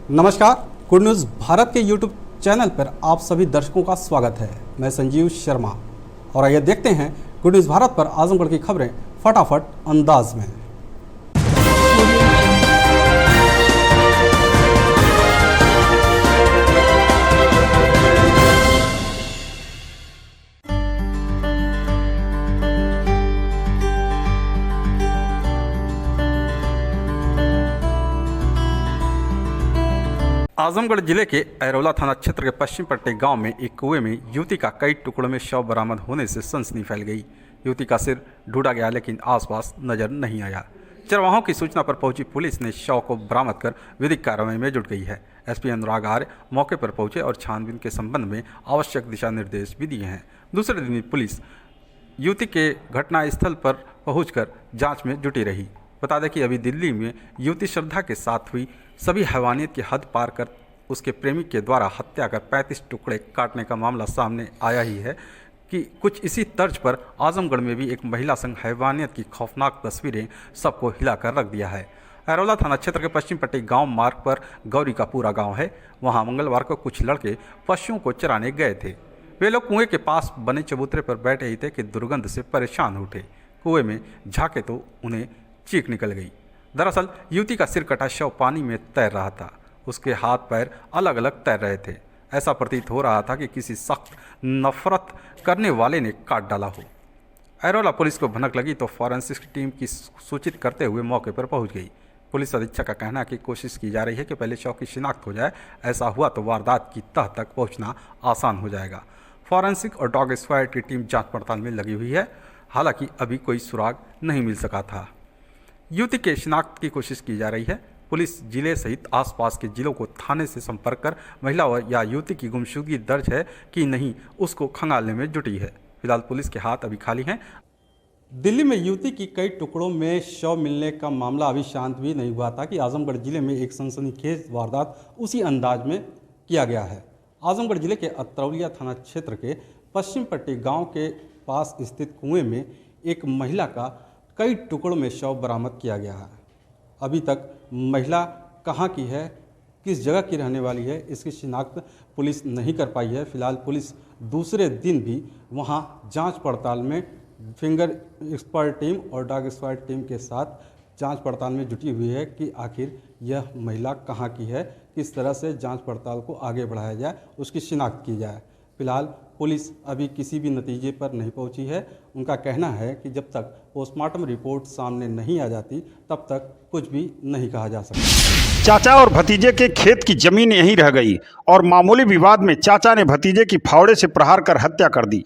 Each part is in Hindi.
नमस्कार, गुड न्यूज़ भारत के यूट्यूब चैनल पर आप सभी दर्शकों का स्वागत है। मैं संजीव शर्मा और आइए देखते हैं गुड न्यूज़ भारत पर आजमगढ़ की खबरें फटाफट अंदाज में। आजमगढ़ जिले के ऐरोला थाना क्षेत्र के पश्चिम पट्टी गांव में एक कुएं में युवती का कई टुकड़ों में शव बरामद होने से सनसनी फैल गई। युवती का सिर ढूंढा गया लेकिन आसपास नजर नहीं आया। चरवाहों की सूचना पर पहुंची पुलिस ने शव को बरामद कर विधिक कार्रवाई में जुट गई है। एसपी अनुराग आर्य मौके पर पहुंचे और छानबीन के संबंध में आवश्यक दिशा निर्देश भी दिए हैं। दूसरे दिन पुलिस युवती के घटनास्थल पर पहुंचकर जांच में जुटी रही। बता दें कि अभी दिल्ली में युवती श्रद्धा के साथ हुई सभी हैवानियत की हद पार कर उसके प्रेमी के द्वारा हत्या कर 35 टुकड़े काटने का मामला सामने आया ही है कि कुछ इसी तर्ज पर आजमगढ़ में भी एक महिला संग हैवानियत की खौफनाक तस्वीरें सबको हिलाकर रख दिया है। ऐरोला थाना क्षेत्र के पश्चिम पट्टी गांव मार्ग पर गौरी का पूरा गांव है। वहां मंगलवार को कुछ लड़के पशुओं को चराने गए थे। वे लोग कुएं के पास बने चबूतरे पर बैठे ही थे कि दुर्गंध से परेशान उठे। कुएं में झांके तो उन्हें चीख निकल गई। दरअसल युवती का सिर कटा शव पानी में तैर रहा था। उसके हाथ पैर अलग अलग तैर रहे थे। ऐसा प्रतीत हो रहा था कि किसी सख्त नफरत करने वाले ने काट डाला हो। ऐरोला पुलिस को भनक लगी तो फॉरेंसिक टीम की सूचित करते हुए मौके पर पहुंच गई। पुलिस अधीक्षक का कहना है कि कोशिश की जा रही है कि पहले शव की शिनाख्त हो जाए। ऐसा हुआ तो वारदात की तह तक पहुंचना आसान हो जाएगा। फॉरेंसिक और डॉग स्क्वाड की टीम जांच पड़ताल में लगी हुई है। हालांकि अभी कोई सुराग नहीं मिल सका था। युवती के शिनाख्त की कोशिश की जा रही है। पुलिस जिले सहित आसपास के जिलों को थाने से संपर्क कर महिला या युवती की गुमशुदगी दर्ज है कि नहीं उसको खंगालने में जुटी है। फिलहाल पुलिस के हाथ अभी खाली हैं। दिल्ली में युवती की कई टुकड़ों में शव मिलने का मामला अभी शांत भी नहीं हुआ था कि आजमगढ़ जिले में एक सनसनीखेज वारदात उसी अंदाज में किया गया है। आजमगढ़ जिले के अतरौलिया थाना क्षेत्र के पश्चिम पट्टी गाँव के पास स्थित कुएँ में एक महिला का कई टुकड़ों में शव बरामद किया गया है। अभी तक महिला कहाँ की है, किस जगह की रहने वाली है, इसकी शिनाख्त पुलिस नहीं कर पाई है। फिलहाल पुलिस दूसरे दिन भी वहां जांच पड़ताल में फिंगर एक्सपर्ट टीम और डॉग स्क्वाड टीम के साथ जांच पड़ताल में जुटी हुई है कि आखिर यह महिला कहाँ की है, किस तरह से जांच पड़ताल को आगे बढ़ाया जाए, उसकी शिनाख्त की जाए। फिलहाल पुलिस अभी किसी भी नतीजे पर नहीं पहुंची है। उनका कहना है कि जब तक पोस्टमार्टम रिपोर्ट सामने नहीं आ जाती तब तक कुछ भी नहीं कहा जा सकता। चाचा और भतीजे के खेत की जमीन यहीं रह गई और मामूली विवाद में चाचा ने भतीजे की फावड़े से प्रहार कर हत्या कर दी।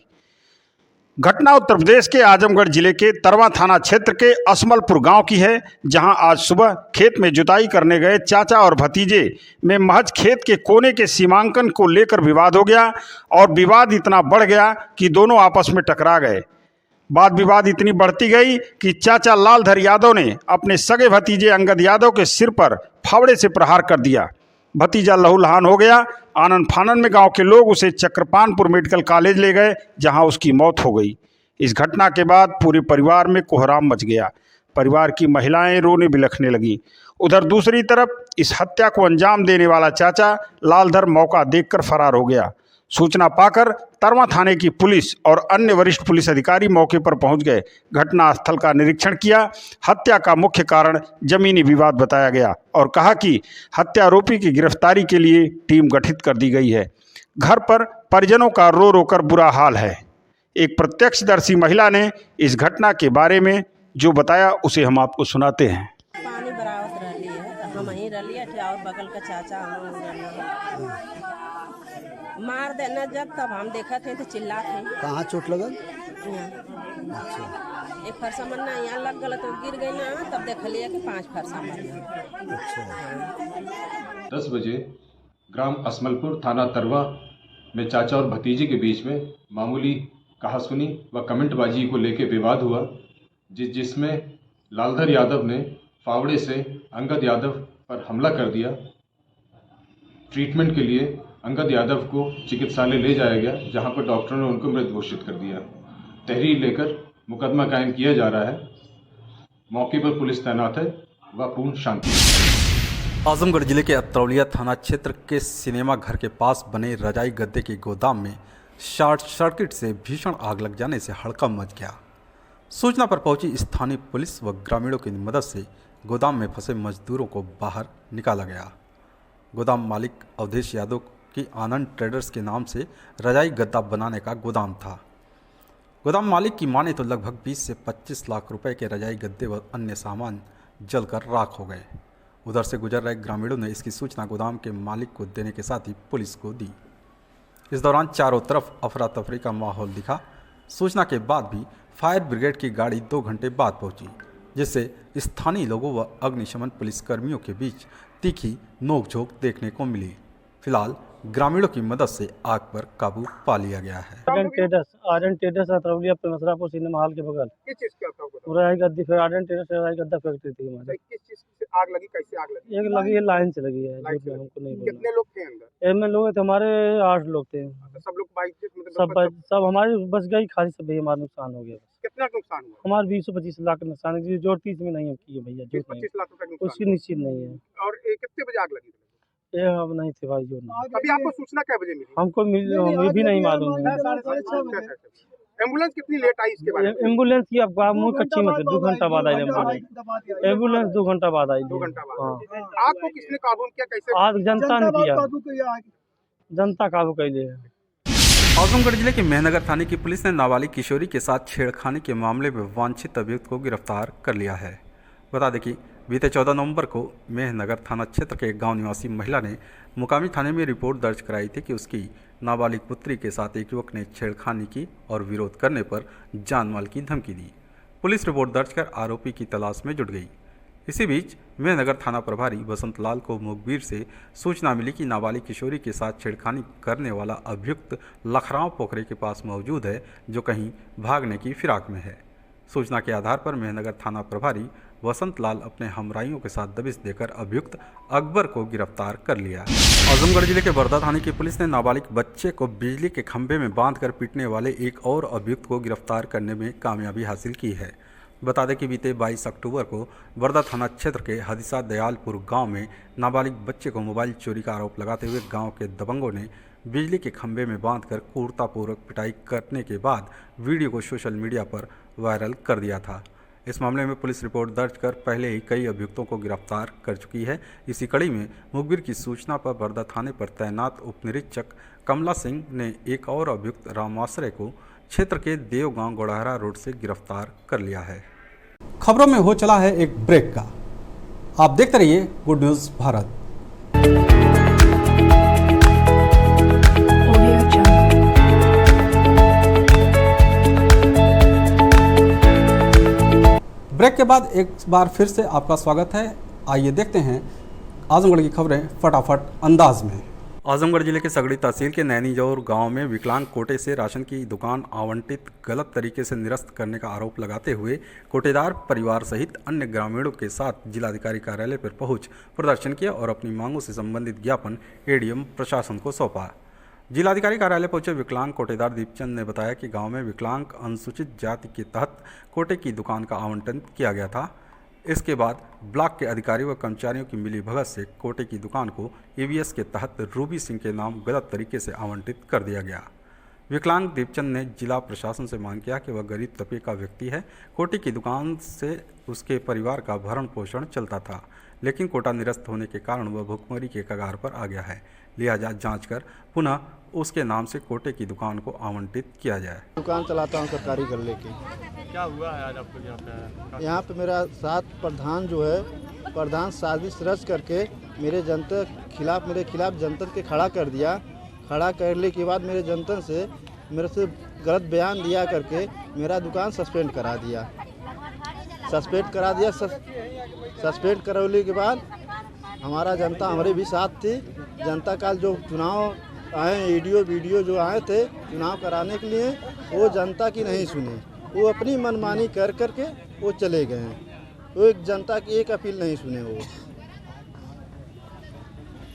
घटना उत्तर प्रदेश के आजमगढ़ जिले के तरवा थाना क्षेत्र के असमलपुर गांव की है, जहां आज सुबह खेत में जुताई करने गए चाचा और भतीजे में महज खेत के कोने के सीमांकन को लेकर विवाद हो गया और विवाद इतना बढ़ गया कि दोनों आपस में टकरा गए। बात विवाद इतनी बढ़ती गई कि चाचा लालधर यादव ने अपने सगे भतीजे अंगद यादव के सिर पर फावड़े से प्रहार कर दिया। भतीजा लहूलुहान हो गया। आनन फानन में गांव के लोग उसे चक्रपानपुर मेडिकल कॉलेज ले गए, जहां उसकी मौत हो गई। इस घटना के बाद पूरे परिवार में कोहराम मच गया। परिवार की महिलाएं रोने बिलखने लगीं। उधर दूसरी तरफ इस हत्या को अंजाम देने वाला चाचा लालधर मौका देखकर फरार हो गया। सूचना पाकर तरवा थाने की पुलिस और अन्य वरिष्ठ पुलिस अधिकारी मौके पर पहुंच गए। घटनास्थल का निरीक्षण किया। हत्या का मुख्य कारण जमीनी विवाद बताया गया और कहा कि हत्यारोपी की गिरफ्तारी के लिए टीम गठित कर दी गई है। घर पर परिजनों का रो रो कर बुरा हाल है। एक प्रत्यक्षदर्शी महिला ने इस घटना के बारे में जो बताया उसे हम आपको सुनाते हैं। पानी बरावत रहली है, हम ही रहली है और बगल का चाचा मार देना जब तब हम देखा थे तो चिल्ला थे। कहाँ चोट लगल? अच्छा। एक फरसा मरना यहाँ लग गया तो गिर गई ना, तब देख लिया कि 5 फरसा मरना। अच्छा। 10 बजे ग्राम असमलपुर थाना तरवा में चाचा और भतीजे के बीच में मामूली कहासुनी व कमेंटबाजी को लेकर विवाद हुआ, जिसमें लालधर यादव ने फावड़े से अंगद यादव पर हमला कर दिया। ट्रीटमेंट के लिए अंगद यादव को चिकित्सालय ले जाया गया, जहां पर डॉक्टरों ने उनको मृत घोषित कर दिया। तहरीर लेकर मुकदमा कायम किया जा रहा है। मौके पर पुलिस तैनात है व पूर्ण शांति। आजमगढ़ जिले के अतरौलिया थाना क्षेत्र के सिनेमा घर के पास बने रजाई गद्दे के गोदाम में शॉर्ट सर्किट से भीषण आग लग जाने से हड़कंप मच गया। सूचना पर पहुंची स्थानीय पुलिस व ग्रामीणों की मदद से गोदाम में फंसे मजदूरों को बाहर निकाला गया। गोदाम मालिक अवधेश यादव की आनंद ट्रेडर्स के नाम से रजाई गद्दा बनाने का गोदाम था। गोदाम मालिक की माने तो लगभग 20 से 25 लाख रुपए के रजाई गद्दे व अन्य सामान जलकर राख हो गए। उधर से गुजर रहे ग्रामीणों ने इसकी सूचना गोदाम के मालिक को देने के साथ ही पुलिस को दी। इस दौरान चारों तरफ अफरा तफरी का माहौल दिखा। सूचना के बाद भी फायर ब्रिगेड की गाड़ी 2 घंटे बाद पहुंची, जिससे स्थानीय लोगों व अग्निशमन पुलिसकर्मियों के बीच तीखी नोकझोंक देखने को मिली। फिलहाल ग्रामीणों की मदद से आग पर काबू पा लिया गया है। आर्यन ट्रेडर्स अतरौलिया पे मसरापुर सिनेमा हॉल के बगल। किस चीज का था? पूरा ही गद्दी फिर आर्यन ट्रेडर्स रजाई गद्दा फैक्ट्री थी हमारी। किस चीज से आग लगी, कैसे आग लगी? एक लगी है, लाइन से लगी है, लाइन झूठ में से हमको नहीं बोलना। कितने लोग थे अंदर? एम लोग थे हमारे, 8 लोग थे। सब लोग बाइक से मतलब सब हमारे बच गई, खाली सब भी हमारा नुकसान हो गया। कितना नुकसान हुआ? हमारे 20 से 25 लाख नुकसान है, जो 30 में नहीं किए भैया, 25 लाख रुपए का नुकसान उसकी निश्चित नहीं है। और कितने बजे आग लगी? ये अब नहीं थे भाई, जो अभी आपको सूचना क्या बजे मिली? हमको हमें भी नहीं मालूम है। एम्बुलेंस कितनी लेट आई इसके बारे में? एम्बुलेंस की अब मुँह कच्ची मत, 2 घंटा बाद आई एम्बुलेंस 2 घंटा बाद आई। 2 घंटा बाद। हाँ, आग को किसने काबू किया, कैसे? आज जनता ने किया, जनता काबू कर लिया। आजमगढ़ जिले के मेहनगर थाने की पुलिस ने नाबालिग किशोरी के साथ छेड़खानी के मामले में वांछित अभियुक्त को गिरफ्तार कर लिया है। बता दें कि बीते 14 नवंबर को मेहनगर थाना क्षेत्र के गांव निवासी महिला ने मुकामी थाने में रिपोर्ट दर्ज कराई थी कि उसकी नाबालिग पुत्री के साथ एक युवक ने छेड़खानी की और विरोध करने पर जान माल की धमकी दी। पुलिस रिपोर्ट दर्ज कर आरोपी की तलाश में जुट गई। इसी बीच मेहनगर थाना प्रभारी बसंत लाल को मुखबिर से सूचना मिली कि नाबालिग किशोरी के साथ छेड़खानी करने वाला अभियुक्त लखराव पोखरे के पास मौजूद है, जो कहीं भागने की फिराक में है। सूचना के आधार पर मेहनगर थाना प्रभारी वसंत लाल अपने हमराइयों के साथ दबिश देकर अभियुक्त अकबर को गिरफ्तार कर लिया। आजमगढ़ जिले के बरदा थाने की पुलिस ने नाबालिग बच्चे को बिजली के खंभे में बांधकर पीटने वाले एक और अभियुक्त को गिरफ्तार करने में कामयाबी हासिल की है। बता दें कि बीते 22 अक्टूबर को बरदा थाना क्षेत्र के हदिसा दयालपुर गांव में नाबालिग बच्चे को मोबाइल चोरी का आरोप लगाते हुए गांव के दबंगों ने बिजली के खंभे में बांधकर क्रूरतापूर्वक पिटाई करने के बाद वीडियो को सोशल मीडिया पर वायरल कर दिया था। इस मामले में पुलिस रिपोर्ट दर्ज कर पहले ही कई अभियुक्तों को गिरफ्तार कर चुकी है। इसी कड़ी में मुखबिर की सूचना पर बरदा थाने पर तैनात उपनिरीक्षक कमला सिंह ने एक और अभियुक्त रामाश्रय को क्षेत्र के देवगांव गोड़हरा रोड से गिरफ्तार कर लिया है। खबरों में हो चला है एक ब्रेक का। आप देखते रहिए गुड न्यूज़ भारत। ब्रेक के बाद एक बार फिर से आपका स्वागत है। आइए देखते हैं आजमगढ़ की खबरें फटाफट अंदाज में। आजमगढ़ जिले के सगड़ी तहसील के नैनीजौर गांव में विकलांग कोटे से राशन की दुकान आवंटित गलत तरीके से निरस्त करने का आरोप लगाते हुए कोटेदार परिवार सहित अन्य ग्रामीणों के साथ जिलाधिकारी कार्यालय पर पहुंच प्रदर्शन किया और अपनी मांगों से संबंधित ज्ञापन एडीएम प्रशासन को सौंपा। जिलाधिकारी कार्यालय पहुंचे विकलांग कोटेदार दीपचंद ने बताया कि गांव में विकलांग अनुसूचित जाति के तहत कोटे की दुकान का आवंटन किया गया था। इसके बाद ब्लॉक के अधिकारियों व कर्मचारियों की मिलीभगत से कोटे की दुकान को ईवीएस के तहत रूबी सिंह के नाम गलत तरीके से आवंटित कर दिया गया। विकलांग दीपचंद ने जिला प्रशासन से मांग किया कि वह गरीब तबके का व्यक्ति है। कोटे की दुकान से उसके परिवार का भरण पोषण चलता था, लेकिन कोटा निरस्त होने के कारण वह भुखमरी के कगार पर आ गया है। लिहाजा जांच कर पुनः उसके नाम से कोटे की दुकान को आवंटित किया जाए। दुकान चलाता हूँ सरकारी कर लेके। क्या हुआ है आज आपको यहाँ पे? यहाँ पे मेरा साथ प्रधान जो है, प्रधान साजिश रच करके मेरे खिलाफ जनता के खड़ा कर दिया। खड़ा करने के बाद मेरे जनता से मेरे से गलत बयान दिया करके मेरा दुकान सस्पेंड करा दिया। सस्पेंड करने के बाद हमारा जनता हमारे भी साथ थी। जनता का जो चुनाव आए वीडियो जो आए थे चुनाव कराने के लिए, वो जनता की नहीं सुने। वो अपनी मनमानी कर करके वो चले गए हैं। वो एक जनता की एक अपील नहीं सुने। वो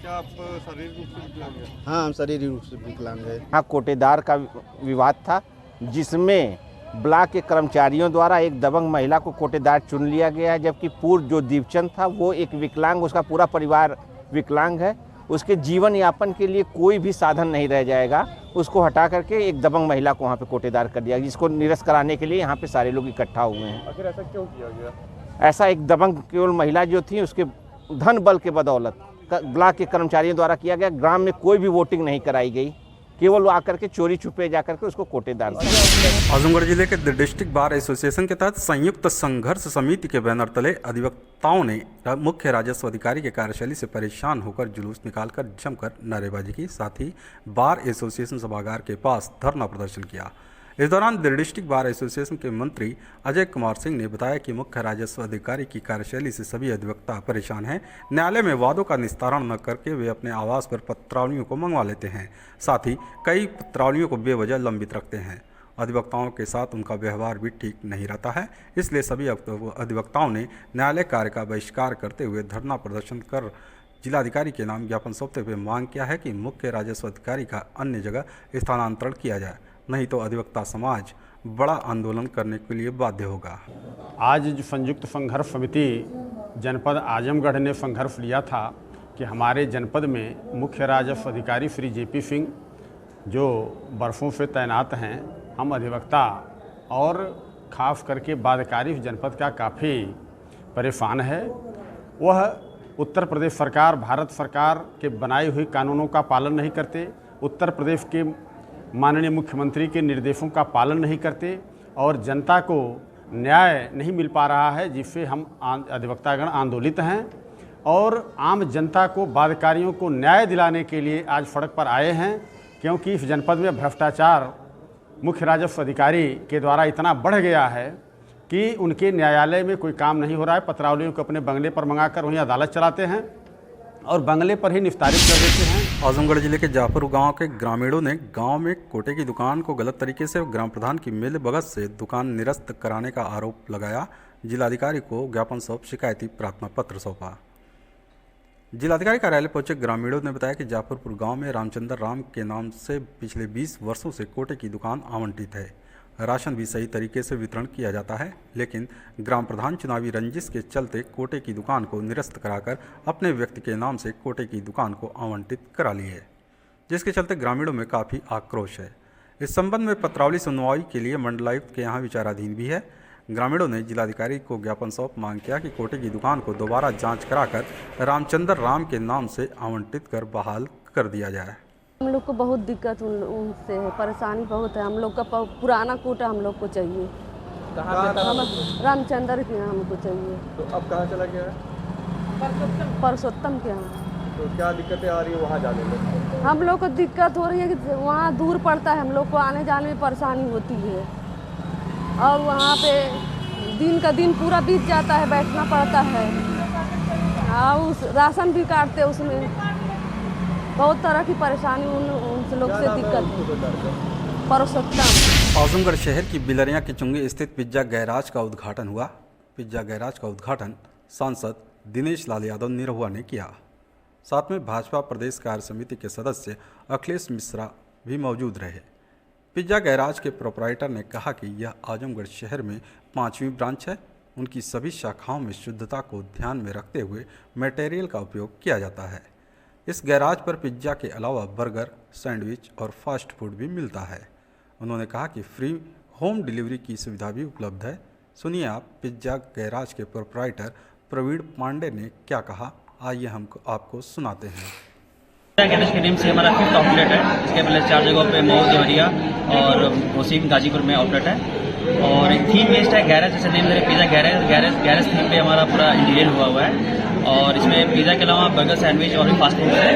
क्या आप शारीरिक रूप से विकलांग हैं? हाँ, हम शारीरिक रूप से विकलांग है। हाँ, कोटेदार का विवाद था जिसमें ब्लॉक के कर्मचारियों द्वारा एक दबंग महिला को कोटेदार चुन लिया गया है, जबकि पूर्व जो दीपचंद था वो एक विकलांग, उसका पूरा परिवार विकलांग है। उसके जीवन यापन के लिए कोई भी साधन नहीं रह जाएगा, उसको हटा करके एक दबंग महिला को वहाँ पे कोटेदार कर दिया, जिसको निरस्त कराने के लिए यहाँ पे सारे लोग इकट्ठा हुए हैं। आखिर ऐसा क्यों किया गया? ऐसा एक दबंग केवल महिला जो थी उसके धन बल के बदौलत ब्लॉक के कर्मचारियों द्वारा किया गया। ग्राम में कोई भी वोटिंग नहीं कराई गई, केवल वो आकर के चोरी छुपे जाकर के उसको कोटेदार। आजमगढ़ जिले के द डिस्ट्रिक्ट बार एसोसिएशन के तहत संयुक्त संघर्ष समिति के बैनर तले अधिवक्ताओं ने मुख्य राजस्व अधिकारी के कार्यशैली से परेशान होकर जुलूस निकालकर जमकर नारेबाजी की, साथ ही बार एसोसिएशन सभागार के पास धरना प्रदर्शन किया। इस दौरान द डिस्ट्रिक्ट बार एसोसिएशन के मंत्री अजय कुमार सिंह ने बताया कि मुख्य राजस्व अधिकारी की कार्यशैली से सभी अधिवक्ता परेशान हैं। न्यायालय में वादों का निस्तारण न करके वे अपने आवास पर पत्रावलियों को मंगवा लेते हैं, साथ ही कई पत्रावलियों को बेवजह लंबित रखते हैं। अधिवक्ताओं के साथ उनका व्यवहार भी ठीक नहीं रहता है, इसलिए सभी अधिवक्ताओं ने न्यायालय कार्य का बहिष्कार करते हुए धरना प्रदर्शन कर जिलाधिकारी के नाम ज्ञापन सौंपते हुए मांग किया है कि मुख्य राजस्व अधिकारी का अन्य जगह स्थानांतरण किया जाए, नहीं तो अधिवक्ता समाज बड़ा आंदोलन करने के लिए बाध्य होगा। आज जो संयुक्त संघर्ष समिति जनपद आजमगढ़ ने संघर्ष लिया था कि हमारे जनपद में मुख्य राजस्व अधिकारी श्री जेपी सिंह जो बरसों से तैनात हैं, हम अधिवक्ता और ख़ास करके बाध्यकारी जनपद का काफ़ी परेशान है। वह उत्तर प्रदेश सरकार, भारत सरकार के बनाई हुई कानूनों का पालन नहीं करते, उत्तर प्रदेश के माननीय मुख्यमंत्री के निर्देशों का पालन नहीं करते और जनता को न्याय नहीं मिल पा रहा है, जिससे हम अधिवक्तागण आंदोलित हैं और आम जनता को, बाध्यकारियों को न्याय दिलाने के लिए आज सड़क पर आए हैं। क्योंकि इस जनपद में भ्रष्टाचार मुख्य राजस्व अधिकारी के द्वारा इतना बढ़ गया है कि उनके न्यायालय में कोई काम नहीं हो रहा है। पत्रावलियों को अपने बंगले पर मंगाकर वहीं अदालत चलाते हैं और बंगले पर ही निस्तारित कर देते हैं। आजमगढ़ जिले के जापुर गांव के ग्रामीणों ने गांव में कोटे की दुकान को गलत तरीके से ग्राम प्रधान की मिलीभगत से दुकान निरस्त कराने का आरोप लगाया। जिलाधिकारी को ज्ञापन सौंप शिकायती प्रार्थना पत्र सौंपा। जिलाधिकारी कार्यालय पहुंचे ग्रामीणों ने बताया कि जापुरपुर गांव में रामचंद्र राम के नाम से पिछले 20 वर्षों से कोटे की दुकान आवंटित है। राशन भी सही तरीके से वितरण किया जाता है, लेकिन ग्राम प्रधान चुनावी रंजिश के चलते कोटे की दुकान को निरस्त कराकर अपने व्यक्ति के नाम से कोटे की दुकान को आवंटित करा ली है, जिसके चलते ग्रामीणों में काफ़ी आक्रोश है। इस संबंध में पत्रावली सुनवाई के लिए मंडलायुक्त के यहाँ विचाराधीन भी है। ग्रामीणों ने जिलाधिकारी को ज्ञापन सौंप मांग किया कि कोटे की दुकान को दोबारा जाँच कराकर रामचंद्र राम के नाम से आवंटित कर बहाल कर दिया जाए। हम लोग को बहुत दिक्कत उनसे है, परेशानी बहुत है। हम लोग का पुराना कोटा हम लोग को चाहिए। रामचंद्र के यहाँ हमको चाहिए। तो अब कहाँ चला गया है? परसोत्तम के यहाँ। तो क्या दिक्कतें आ रही है वहाँ जाने में? हम लोग को दिक्कत हो रही है कि वहाँ दूर पड़ता है, हम लोग को आने जाने में परेशानी होती है और वहाँ पे दिन का दिन पूरा बीत जाता है, बैठना पड़ता है और उस राशन भी काटते, उसमें बहुत तरह की परेशानी उन लोग से दिक्कत। परसोत्तम। आजमगढ़ शहर की बिलरिया के चुंगी स्थित पिज्जा गैराज का उद्घाटन हुआ। पिज्जा गैराज का उद्घाटन सांसद दिनेश लाल यादव निरहुआ ने किया। साथ में भाजपा प्रदेश कार्य समिति के सदस्य अखिलेश मिश्रा भी मौजूद रहे। पिज्जा गैराज के प्रोपराइटर ने कहा कि यह आजमगढ़ शहर में 5वीं ब्रांच है। उनकी सभी शाखाओं में शुद्धता को ध्यान में रखते हुए मटेरियल का उपयोग किया जाता है। इस गैराज पर पिज्ज़ा के अलावा बर्गर, सैंडविच और फास्ट फूड भी मिलता है। उन्होंने कहा कि फ्री होम डिलीवरी की सुविधा भी उपलब्ध है। सुनिए आप पिज्ज़ा गैराज के प्रोपराइटर प्रवीण पांडे ने क्या कहा, आइए हम आपको सुनाते हैं। पिज्जा गैराज के नेम से हमारा 5th आउटलेट है। इसके पहले 4 जगहों पे मऊ, देवरिया और वसीम गाजीपुर में आउटलेट है और एक थीम बेस्ड है गैराज, जैसे नेम दे पिज्जा गैराज थीम पे हमारा पूरा इंटीरियर हुआ है और इसमें पिज्ज़ा के अलावा बर्गर, सैंडविच और भी फास्ट फूड है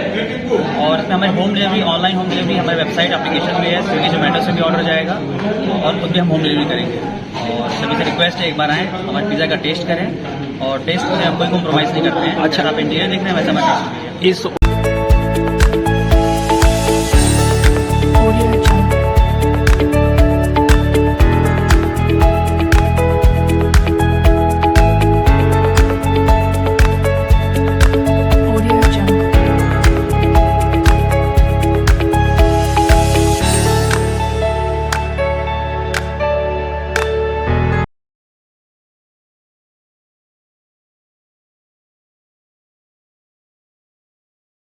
और इसमें हमारी home delivery, online home delivery हमारे वेबसाइट एप्लीकेशन में है। स्विगी जोमेटो से भी ऑर्डर जाएगा और खुद भी हम होम डिलीवरी करेंगे और सभी से रिक्वेस्ट है एक बार आएँ, हमारे पिज़्ज़ा का टेस्ट करें और टेस्ट में हम कोई कॉम्प्रोमाइज़ नहीं करते हैं। अच्छा, आप इंटीरियर देख रहे हैं वैसा हमारा टेस्ट भी है।